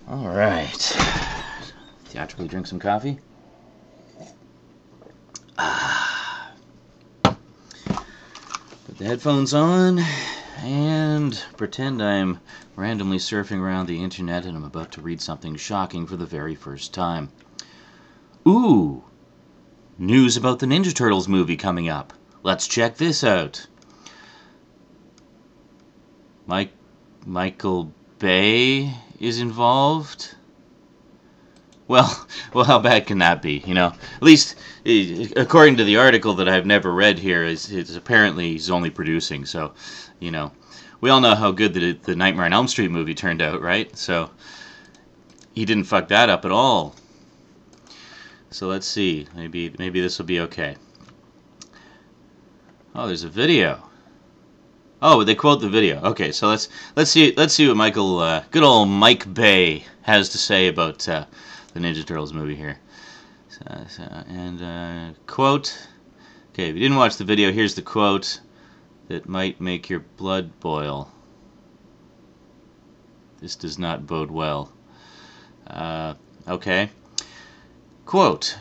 Alright. Theatrically drink some coffee. Put the headphones on and pretend I'm randomly surfing around the internet and I'm about to read something shocking for the very first time. Ooh! News about the Ninja Turtles movie coming up. Let's check this out. Michael Bay is involved? Well, how bad can that be, you know? At least, according to the article that I've never read here, it's apparently he's only producing, so, you know. We all know how good the Nightmare on Elm Street movie turned out, right? So, he didn't fuck that up at all. So let's see. Maybe this will be okay. Oh, there's a video. Oh, they quote the video. Okay, so let's see what good old Mike Bay has to say about the Ninja Turtles movie here. Quote. Okay, if you didn't watch the video, here's the quote that might make your blood boil. This does not bode well. Okay. Quote.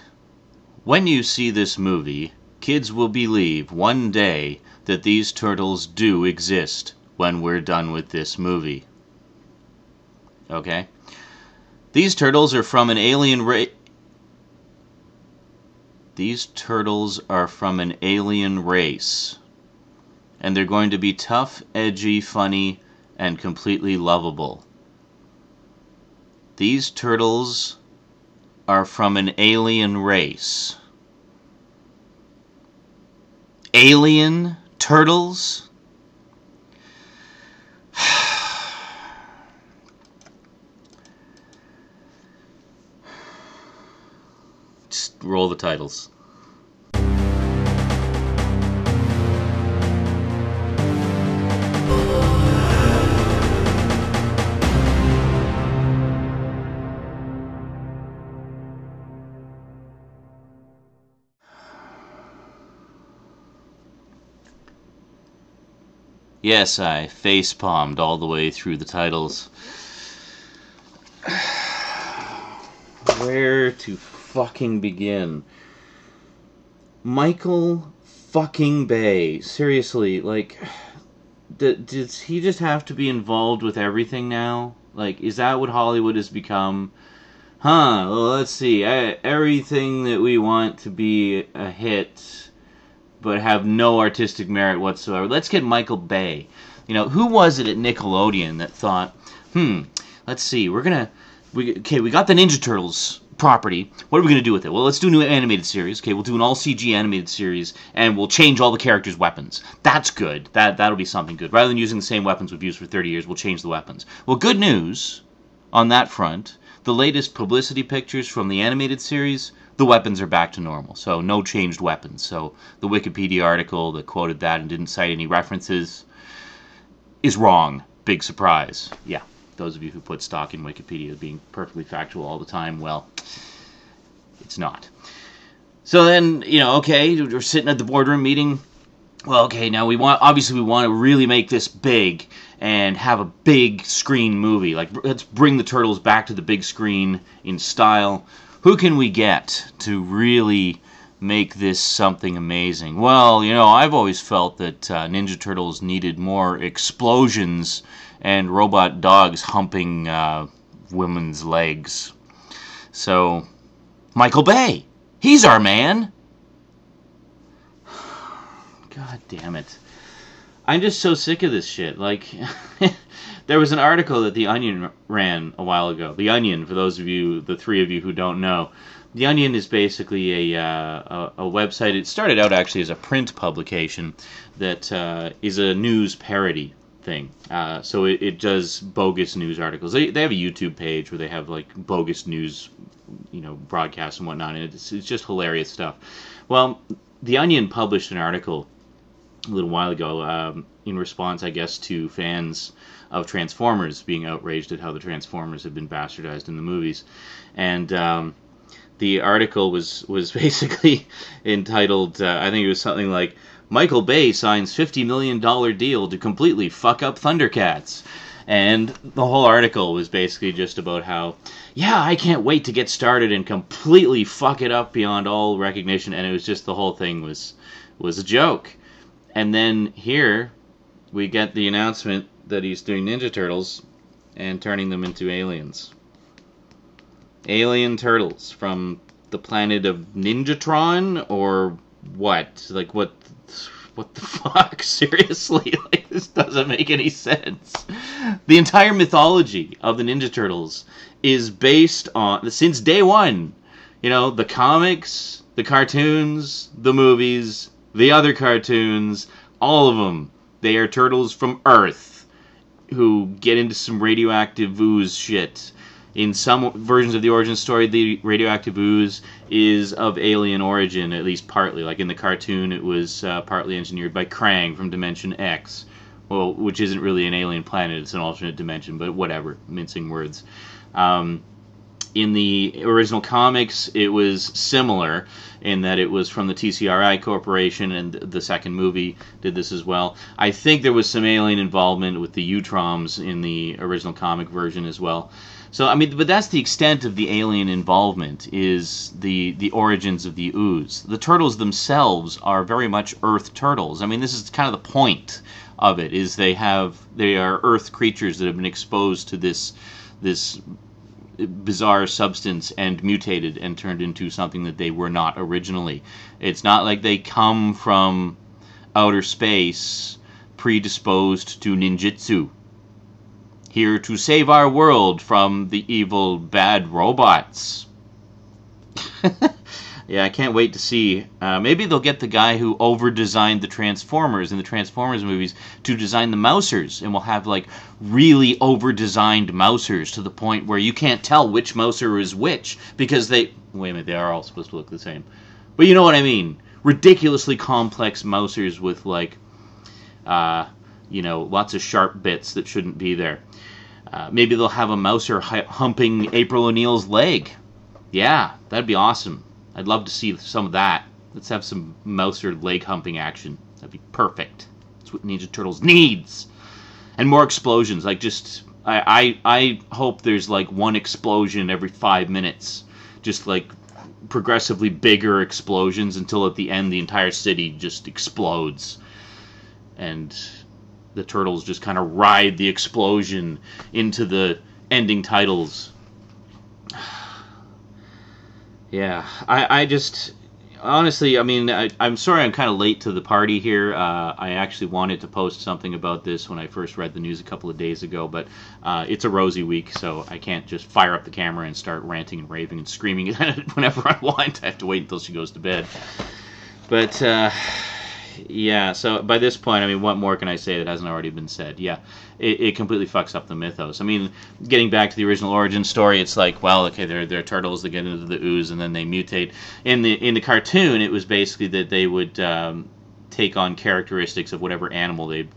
When you see this movie, kids will believe one day that these turtles do exist when we're done with this movie. Okay? These turtles are from an alien race. These turtles are from an alien race. And they're going to be tough, edgy, funny, and completely lovable. These turtles are from an alien race. Alien turtles? Just roll the titles. Yes, I face-palmed all the way through the titles. Where to fucking begin? Michael fucking Bay. Seriously, like, does he just have to be involved with everything now? Like, is that what Hollywood has become? Well, let's see. Everything that we want to be a hit but have no artistic merit whatsoever. Let's get Michael Bay. You know, who was it at Nickelodeon that thought, let's see, we got the Ninja Turtles property. What are we going to do with it? Well, let's do a new animated series. Okay, we'll do an all-CG animated series, and we'll change all the characters' weapons. That's good. That'll be something good. Rather than using the same weapons we've used for 30 years, we'll change the weapons. Well, good news on that front. The latest publicity pictures from the animated series, the weapons are back to normal, so no changed weapons. So the Wikipedia article that quoted that and didn't cite any references is wrong. Big surprise. Yeah, those of you who put stock in Wikipedia being perfectly factual all the time, well, it's not. So then, you know, okay, we're sitting at the boardroom meeting. Well, okay, now we want to really make this big and have a big screen movie. Like, let's bring the Turtles back to the big screen in style. Who can we get to really make this something amazing? Well, you know, I've always felt that Ninja Turtles needed more explosions and robot dogs humping women's legs. So, Michael Bay, he's our man. God damn it. I'm just so sick of this shit. Like, there was an article that The Onion ran a while ago. The Onion, for those of you, the three of you who don't know, The Onion is basically a website. It started out actually as a print publication that is a news parody thing. So it does bogus news articles. They have a YouTube page where they have like bogus news, you know, broadcasts and whatnot, and it's just hilarious stuff. Well, The Onion published an article a little while ago in response, I guess, to fans of Transformers being outraged at how the Transformers have been bastardized in the movies. And the article was basically entitled, I think it was something like, Michael Bay signs $50 million deal to completely fuck up Thundercats. And the whole article was basically just about how, yeah, I can't wait to get started and completely fuck it up beyond all recognition. And it was just, the whole thing was a joke. And then here we get the announcement that he's doing Ninja Turtles and turning them into aliens. Alien turtles from the planet of Ninjatron, or what? Like, what the fuck? Seriously? Like, this doesn't make any sense. The entire mythology of the Ninja Turtles is based on, since day one, you know, the comics, the cartoons, the movies, the other cartoons, all of them. They are turtles from Earth who get into some radioactive ooze shit. In some versions of the origin story, the radioactive ooze is of alien origin, at least partly. Like in the cartoon, it was partly engineered by Krang from Dimension X, well, which isn't really an alien planet, it's an alternate dimension, but whatever, mincing words. In the original comics, it was similar in that it was from the TCRI Corporation, and the second movie did this as well. I think there was some alien involvement with the Utroms in the original comic version as well. So, I mean, but that's the extent of the alien involvement, is the origins of the ooze. The turtles themselves are very much Earth turtles. I mean, this is kind of the point of it, is they are Earth creatures that have been exposed to this bizarre substance and mutated and turned into something that they were not originally. It's not like they come from outer space predisposed to ninjutsu, here to save our world from the evil, bad robots. Yeah, I can't wait to see. Maybe they'll get the guy who over-designed the Transformers in the Transformers movies to design the Mousers, and we'll have, like, really over-designed Mousers to the point where you can't tell which Mouser is which, because they... Wait a minute, they are all supposed to look the same. But you know what I mean. Ridiculously complex Mousers with, like, you know, lots of sharp bits that shouldn't be there. Maybe they'll have a Mouser humping April O'Neil's leg. Yeah, that'd be awesome. I'd love to see some of that. Let's have some Mouser leg humping action. That'd be perfect. That's what Ninja Turtles needs. And more explosions. Like, just... I hope there's, like, one explosion every 5 minutes. Just, like, progressively bigger explosions until at the end the entire city just explodes. And the Turtles just kind of ride the explosion into the ending titles. Yeah, I just, honestly, I mean, I'm sorry I'm kind of late to the party here. I actually wanted to post something about this when I first read the news a couple of days ago, but it's a rosy week, so I can't just fire up the camera and start ranting and raving and screaming whenever I want. I have to wait until she goes to bed. But, yeah, so by this point, I mean, what more can I say that hasn't already been said? Yeah, it completely fucks up the mythos. I mean, getting back to the original origin story, it's like, well, okay, they're turtles that get into the ooze and then they mutate. In the cartoon, it was basically that they would take on characteristics of whatever animal they'd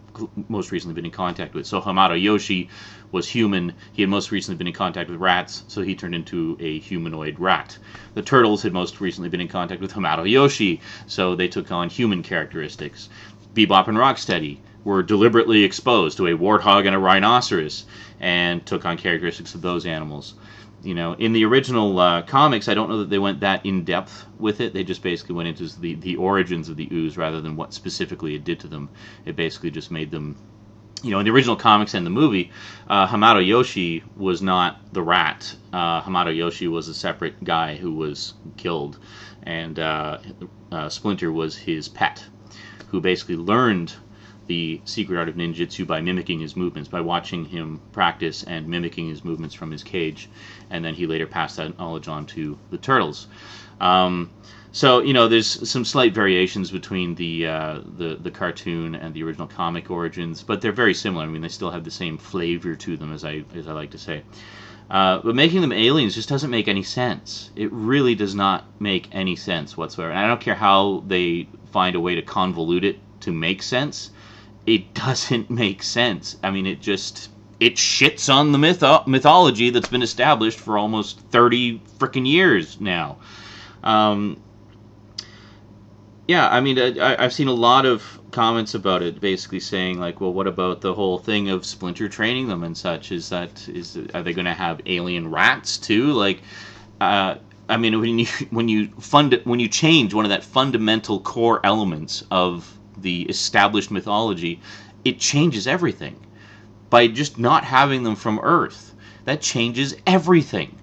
most recently been in contact with. So Hamato Yoshi was human. He had most recently been in contact with rats, so he turned into a humanoid rat. The turtles had most recently been in contact with Hamato Yoshi, so they took on human characteristics. Bebop and Rocksteady were deliberately exposed to a warthog and a rhinoceros and took on characteristics of those animals. You know, in the original comics, I don't know that they went that in-depth with it. They just basically went into the origins of the ooze rather than what specifically it did to them. It basically just made them... You know, in the original comics and the movie, Hamato Yoshi was not the rat. Hamato Yoshi was a separate guy who was killed, and Splinter was his pet, who basically learned the secret art of ninjutsu by mimicking his movements, by watching him practice and mimicking his movements from his cage, and then he later passed that knowledge on to the turtles. So, you know, there's some slight variations between the cartoon and the original comic origins, but they're very similar. I mean, they still have the same flavor to them, as I like to say. But making them aliens just doesn't make any sense. It really does not make any sense whatsoever. And I don't care how they find a way to convolute it to make sense. It doesn't make sense. I mean, it shits on the mythology that's been established for almost 30 frickin' years now. yeah, I mean, I've seen a lot of comments about it, basically saying like, well, what about the whole thing of Splinter training them and such? Are they going to have alien rats too? Like, I mean, when you change one of that fundamental core elements of the established mythology, it changes everything. By just not having them from Earth, that changes everything.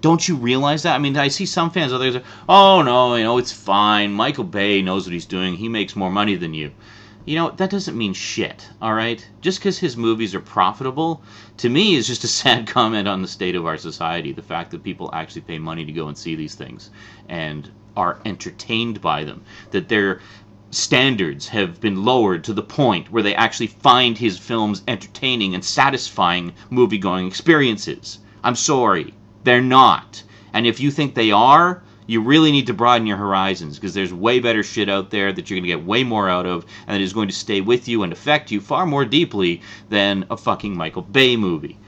Don't you realize that? I mean, I see some fans out there say, oh, no, it's fine. Michael Bay knows what he's doing. He makes more money than you. That doesn't mean shit, all right? Just because his movies are profitable, to me, is just a sad comment on the state of our society. The fact that people actually pay money to go and see these things and are entertained by them. That their standards have been lowered to the point where they actually find his films entertaining and satisfying movie-going experiences. I'm sorry. They're not. And if you think they are, you really need to broaden your horizons, because there's way better shit out there that you're going to get way more out of, and that is going to stay with you and affect you far more deeply than a fucking Michael Bay movie.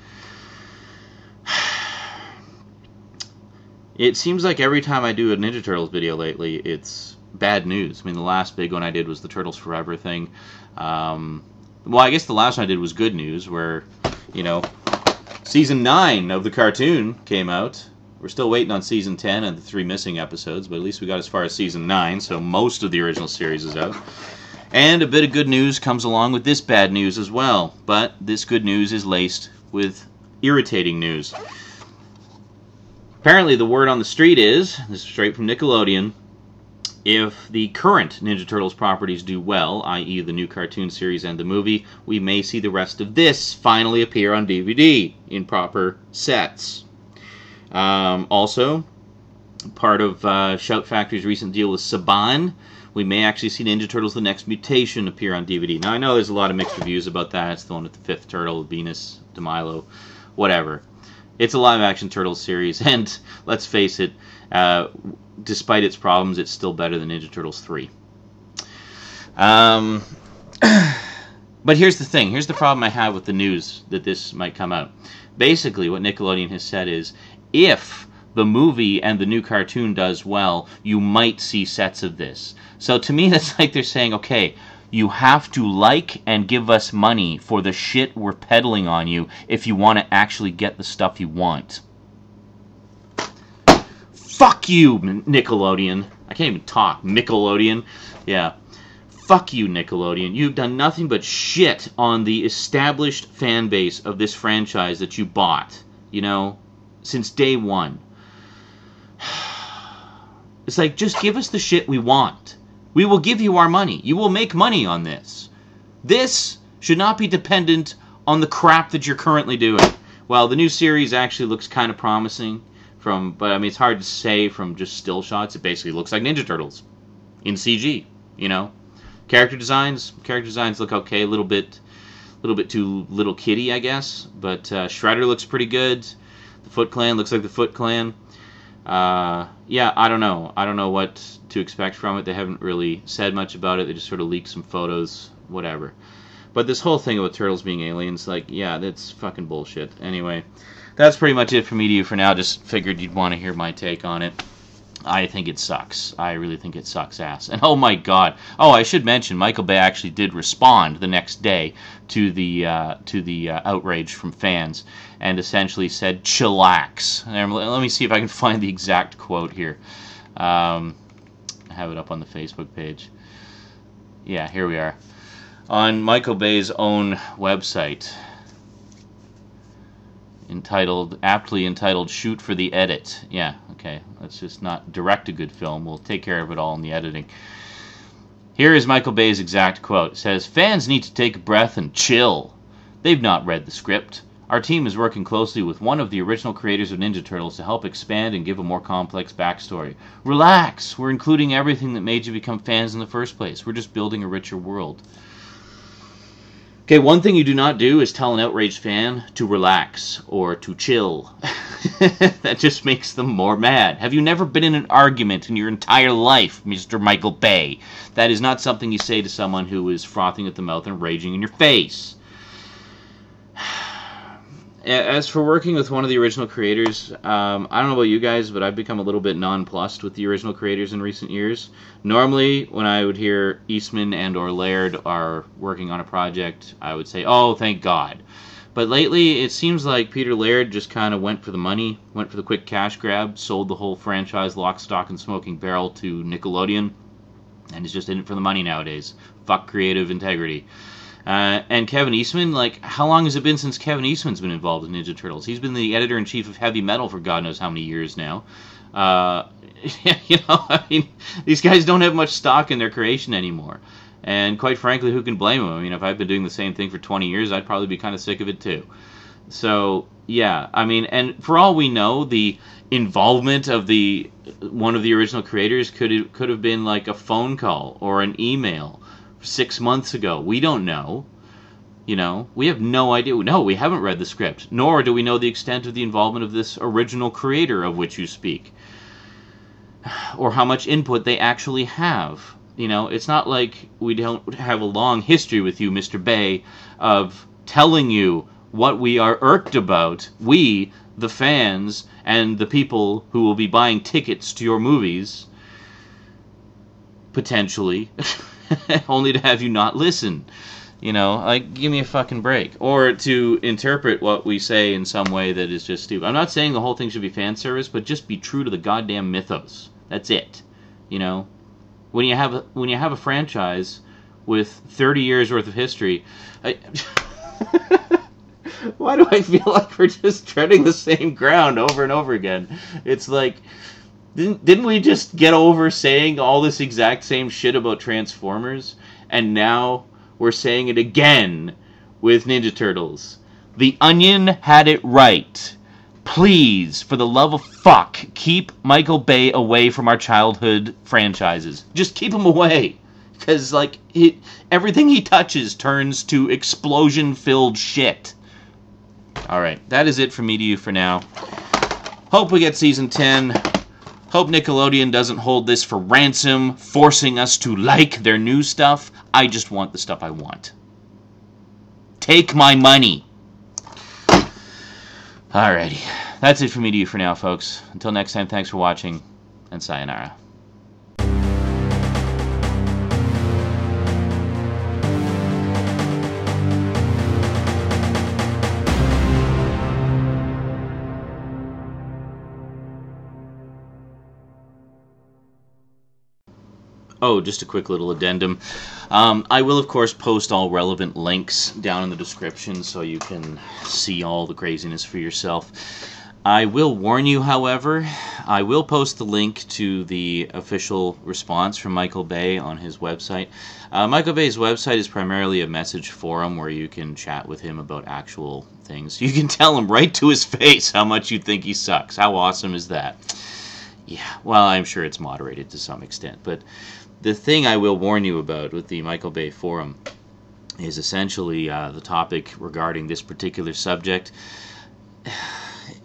It seems like every time I do a Ninja Turtles video lately, it's bad news. I mean, the last big one I did was the Turtles Forever thing. Well, I guess the last one I did was good news, where, Season 9 of the cartoon came out. We're still waiting on Season 10 and the 3 missing episodes, but at least we got as far as Season 9, so most of the original series is out. And a bit of good news comes along with this bad news as well, but this good news is laced with irritating news. Apparently the word on the street is, this is straight from Nickelodeon, if the current Ninja Turtles properties do well, i.e. the new cartoon series and the movie, we may see the rest of this finally appear on DVD in proper sets. Also, part of Shout Factory's recent deal with Saban, we may actually see Ninja Turtles The Next Mutation appear on DVD. Now, I know there's a lot of mixed reviews about that. It's the one with the fifth turtle, Venus de Milo, whatever. It's a live-action Turtles series, and let's face it, despite its problems, it's still better than Ninja Turtles 3. But here's the thing. Here's the problem I have with the news that this might come out. Basically, what Nickelodeon has said is, if the movie and the new cartoon does well, you might see sets of this. So to me, that's like they're saying, okay, you have to like and give us money for the shit we're peddling on you if you want to actually get the stuff you want. Fuck you, Nickelodeon. I can't even talk. Nickelodeon. Yeah. Fuck you, Nickelodeon. You've done nothing but shit on the established fan base of this franchise that you bought, since day one. It's like, just give us the shit we want. We will give you our money. You will make money on this. This should not be dependent on the crap that you're currently doing. Well, the new series actually looks kind of promising, but I mean, it's hard to say from just still shots. It basically looks like Ninja Turtles in CG, Character designs look okay, a little bit too little kitty, I guess, but Shredder looks pretty good. The Foot Clan looks like the Foot Clan. Yeah, I don't know what to expect from it. They haven't really said much about it. They just sort of leaked some photos, whatever. But this whole thing about Turtles being aliens, yeah, that's fucking bullshit. Anyway, that's pretty much it from me to you for now. Just figured you'd want to hear my take on it. I think it sucks. I really think it sucks ass. And oh my god. Oh, I should mention, Michael Bay actually did respond the next day to the outrage from fans, and essentially said, chillax. And let me see if I can find the exact quote here. I have it up on the Facebook page. Yeah, here we are. On Michael Bay's own website, aptly entitled Shoot for the Edit. Yeah, okay, let's just not direct a good film. We'll take care of it all in the editing. Here is Michael Bay's exact quote. It says, "Fans need to take a breath and chill. They've not read the script. Our team is working closely with one of the original creators of Ninja Turtles to help expand and give a more complex backstory. Relax, we're including everything that made you become fans in the first place. We're just building a richer world." Okay, one thing you do not do is tell an outraged fan to relax or to chill. That just makes them more mad. Have you never been in an argument in your entire life, Mr. Michael Bay? That is not something you say to someone who is frothing at the mouth and raging in your face. as for working with one of the original creators, I don't know about you guys, but I've become a little bit nonplussed with the original creators in recent years. Normally, when I would hear Eastman and or Laird are working on a project, I would say, oh, thank God. But lately, it seems like Peter Laird just kind of went for the money, went for the quick cash grab, sold the whole franchise lock, stock, and smoking barrel to Nickelodeon, and is just in it for the money nowadays. Fuck creative integrity. And Kevin Eastman, like, how long has it been since Kevin Eastman's been involved in Ninja Turtles? He's been the editor-in-chief of Heavy Metal for God knows how many years now. You know, I mean, these guys don't have much stock in their creation anymore. And quite frankly, who can blame them? I mean, if I've been doing the same thing for 20 years, I'd probably be kind of sick of it too. So, yeah, I mean, and for all we know, the involvement of one of the original creators could have been like a phone call or an email 6 months ago. We don't know. You know, we have no idea. No, we haven't read the script, nor do we know the extent of the involvement of this original creator of which you speak, or how much input they actually have. You know, it's not like we don't have a long history with you, Mr. Bay, of telling you what we are irked about. We, the fans, and the people who will be buying tickets to your movies, potentially, only to have you not listen. You know, like, give me a fucking break. Or to interpret what we say in some way that is just stupid. I'm not saying the whole thing should be fan service, but just be true to the goddamn mythos. That's it. You know? When you have a franchise with 30 years worth of history, why do I feel like we're just treading the same ground over and over again? It's like, didn't we just get over saying all this exact same shit about Transformers, and now we're saying it again with Ninja Turtles? The Onion had it right. Please, for the love of fuck, keep Michael Bay away from our childhood franchises. Just keep him away. Because, like, everything he touches turns to explosion-filled shit. Alright, that is it from me to you for now. Hope we get Season 10. Hope Nickelodeon doesn't hold this for ransom, forcing us to like their new stuff. I just want the stuff I want. Take my money. Alrighty, that's it from me to you for now, folks. Until next time, thanks for watching, and sayonara. Oh, just a quick little addendum. I will, of course, post all relevant links down in the description so you can see all the craziness for yourself. I will warn you, however, I will post the link to the official response from Michael Bay on his website. Michael Bay's website is primarily a message forum where you can chat with him about actual things. You can tell him right to his face how much you think he sucks. How awesome is that? Yeah, well, I'm sure it's moderated to some extent, but the thing I will warn you about with the Michael Bay forum is essentially the topic regarding this particular subject.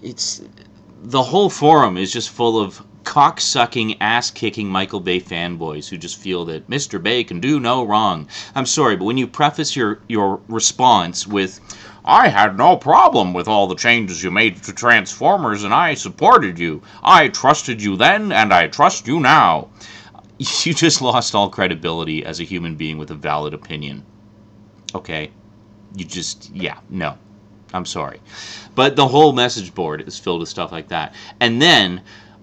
The whole forum is just full of cock-sucking, ass-kicking Michael Bay fanboys who just feel that Mr. Bay can do no wrong. I'm sorry, but when you preface your response with, "I had no problem with all the changes you made to Transformers and I supported you. I trusted you then and I trust you now," you just lost all credibility as a human being with a valid opinion. Okay? You just, yeah, no. I'm sorry. But the whole message board is filled with stuff like that. And then,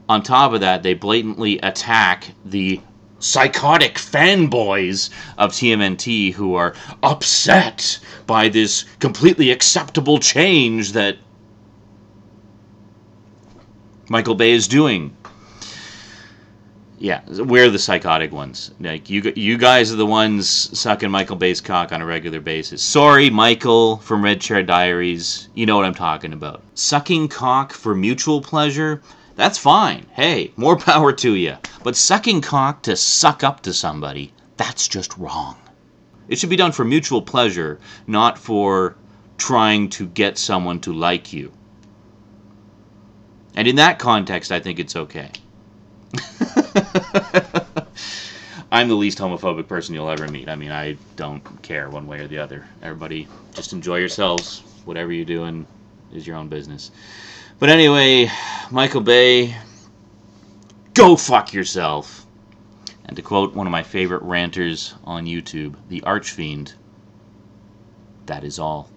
on top of that, they blatantly attack the psychotic fanboys of TMNT who are upset by this completely acceptable change that Michael Bay is doing. Yeah, we're the psychotic ones. Like, you guys are the ones sucking Michael Bay's cock on a regular basis. Sorry, Michael from Red Chair Diaries. You know what I'm talking about. Sucking cock for mutual pleasure? That's fine. Hey, more power to you. But sucking cock to suck up to somebody, that's just wrong. It should be done for mutual pleasure, not for trying to get someone to like you. And in that context, I think it's okay. I'm the least homophobic person you'll ever meet. I mean, I don't care one way or the other. Everybody, just enjoy yourselves, whatever you're doing. is your own business. But anyway, Michael Bay, go fuck yourself. And to quote one of my favorite ranters on YouTube, the Archfiend, that is all.